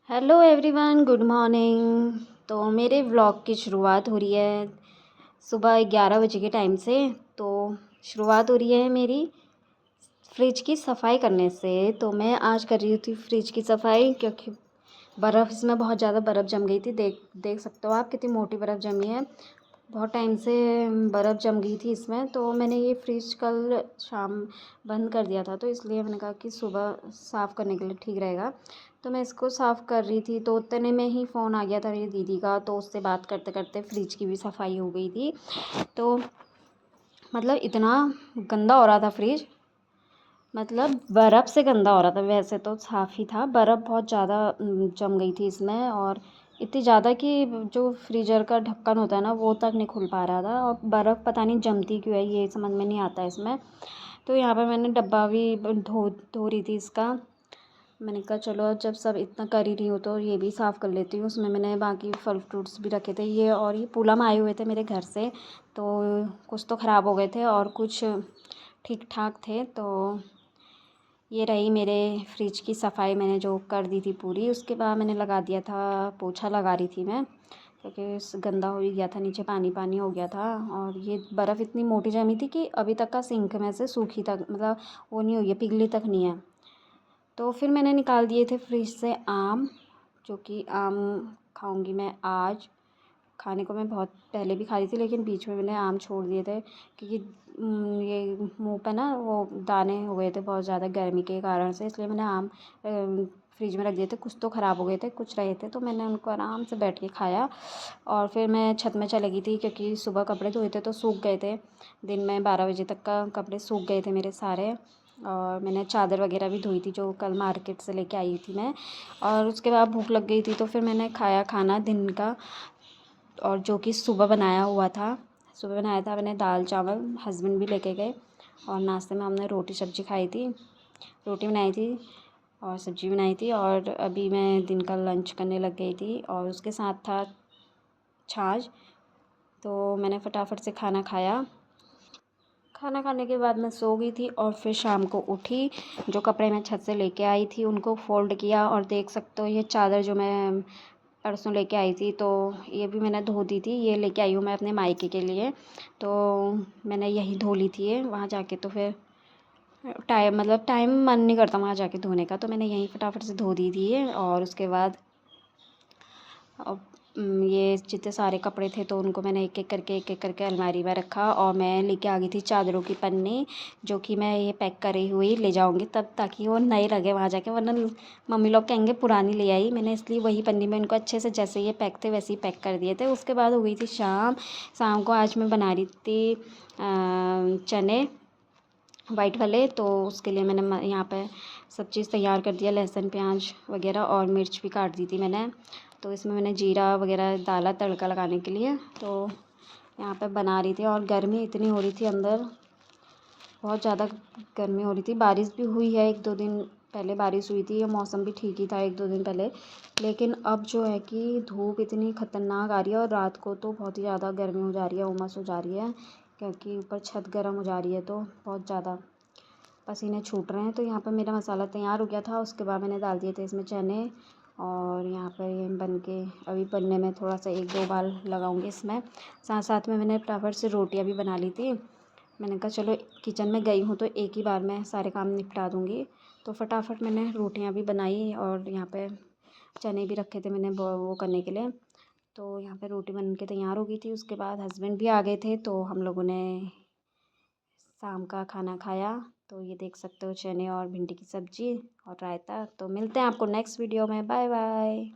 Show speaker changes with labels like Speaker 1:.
Speaker 1: Hello everyone, good morning. तो मेरे vlog की शुरुआत हो रही है सुबह 11 बजे के टाइम से। तो शुरुआत हो रही है मेरी फ्रिज की सफ़ाई करने से। तो मैं आज कर रही थी फ्रिज की सफ़ाई, क्योंकि बर्फ़ इसमें बहुत ज़्यादा बर्फ़ जम गई थी। देख देख सकते हो आप कितनी मोटी बर्फ़ जमी है। बहुत टाइम से बर्फ़ जम गई थी इसमें। तो मैंने ये फ्रिज कल शाम बंद कर दिया था, तो इसलिए मैंने कहा कि सुबह साफ़ करने के लिए ठीक रहेगा। तो मैं इसको साफ़ कर रही थी, तो उतने में ही फ़ोन आ गया था मेरी दीदी का। तो उससे बात करते करते फ्रिज की भी सफाई हो गई थी। तो मतलब इतना गंदा हो रहा था फ्रिज, मतलब बर्फ़ से गंदा हो रहा था। वैसे तो साफ़ ही था, बर्फ़ बहुत ज़्यादा जम गई थी इसमें, और इतनी ज़्यादा कि जो फ्रीज़र का ढक्कन होता है ना, वो तक नहीं खुल पा रहा था। और बर्फ़ पता नहीं जमती क्यों है, ये समझ में नहीं आता इसमें। तो यहाँ पर मैंने डब्बा भी धो रही थी इसका। मैंने कहा चलो जब सब इतना कर ही रही हूँ तो ये भी साफ़ कर लेती हूँ। उसमें मैंने बाकी फल फ्रूट्स भी रखे थे, ये और ये पूनम आए हुए थे मेरे घर से। तो कुछ तो ख़राब हो गए थे और कुछ ठीक ठाक थे। तो ये रही मेरे फ्रिज की सफ़ाई, मैंने जो कर दी थी पूरी। उसके बाद मैंने लगा दिया था, पोछा लगा रही थी मैं, क्योंकि गंदा हो ही गया था, नीचे पानी पानी हो गया था। और ये बर्फ़ इतनी मोटी जमी थी कि अभी तक का सिंक में से सूखी तक, मतलब वो नहीं हुई है, पिघली तक नहीं है। तो फिर मैंने निकाल दिए थे फ्रिज से आम, जो कि आम खाऊंगी मैं आज। खाने को मैं बहुत पहले भी खा रही थी, लेकिन बीच में मैंने आम छोड़ दिए थे, क्योंकि ये मुंह पे ना वो दाने हो गए थे बहुत ज़्यादा गर्मी के कारण से। इसलिए मैंने आम फ्रिज में रख दिए थे। कुछ तो ख़राब हो गए थे, कुछ रहे थे, तो मैंने उनको आराम से बैठ के खाया। और फिर मैं छत में चली गई थी, क्योंकि सुबह कपड़े धोए थे तो सूख गए थे। दिन में 12 बजे तक का कपड़े सूख गए थे मेरे सारे। और मैंने चादर वगैरह भी धोई थी, जो कल मार्केट से लेके आई थी मैं। और उसके बाद भूख लग गई थी, तो फिर मैंने खाया खाना दिन का, और जो कि सुबह बनाया हुआ था। सुबह बनाया था मैंने दाल चावल, हस्बैंड भी लेके गए। और नाश्ते में हमने रोटी सब्ज़ी खाई थी, रोटी बनाई थी और सब्ज़ी बनाई थी। और अभी मैं दिन का लंच करने लग गई थी, और उसके साथ था छाछ। तो मैंने फटाफट से खाना खाया। खाना खाने के बाद मैं सो गई थी, और फिर शाम को उठी। जो कपड़े मैं छत से लेके आई थी उनको फ़ोल्ड किया, और देख सकते हो ये चादर जो मैं परसों लेके आई थी, तो ये भी मैंने धो दी थी। ये लेके आई हूँ मैं अपने मायके के लिए, तो मैंने यहीं धो ली थी ये। वहाँ जाके तो फिर टाइम मन नहीं करता वहाँ जाके धोने का, तो मैंने यहीं फटाफट से धो दी थी ये। और उसके बाद अब ये जितने सारे कपड़े थे तो उनको मैंने एक एक करके अलमारी में रखा। और मैं लेके आ गई थी चादरों की पन्नी, जो कि मैं ये पैक करी हुई ले जाऊंगी तब, ताकि वो नए लगे वहाँ जाके, वरना मम्मी लोग कहेंगे पुरानी ले आई। मैंने इसलिए वही पन्नी में उनको अच्छे से, जैसे ये पैक थे वैसे ही पैक कर दिए थे। उसके बाद हो गई थी शाम। शाम को आज मैं बना रही थी चने वाइट वाले। तो उसके लिए मैंने यहाँ पे सब चीज़ तैयार कर दिया, लहसुन प्याज वगैरह, और मिर्च भी काट दी थी मैंने। तो इसमें मैंने जीरा वगैरह डाला तड़का लगाने के लिए। तो यहाँ पे बना रही थी, और गर्मी इतनी हो रही थी अंदर, बहुत ज़्यादा गर्मी हो रही थी। बारिश भी हुई है, एक दो दिन पहले बारिश हुई थी, मौसम भी ठीक ही था एक दो दिन पहले। लेकिन अब जो है कि धूप इतनी ख़तरनाक आ रही है, और रात को तो बहुत ही ज़्यादा गर्मी हो जा रही है, उमस हो जा रही है, क्योंकि ऊपर छत गर्म हो जा रही है, तो बहुत ज़्यादा पसीने छूट रहे हैं। तो यहाँ पर मेरा मसाला तैयार हो गया था। उसके बाद मैंने डाल दिए थे इसमें चने, और यहाँ पर ये बन के अभी बनने में थोड़ा सा एक दो बार लगाऊंगी इसमें। साथ साथ में मैंने फटाफट से रोटियाँ भी बना ली थी। मैंने कहा चलो किचन में गई हूँ तो एक ही बार मैं सारे काम निपटा दूँगी। तो फटाफट मैंने रोटियाँ भी बनाई, और यहाँ पे चने भी रखे थे मैंने वो करने के लिए। तो यहाँ पे रोटी बन के तैयार हो गई थी। उसके बाद हस्बैंड भी आ गए थे, तो हम लोगों ने शाम का खाना खाया। तो ये देख सकते हो चने और भिंडी की सब्ज़ी और रायता। तो मिलते हैं आपको नेक्स्ट वीडियो में। Bye bye.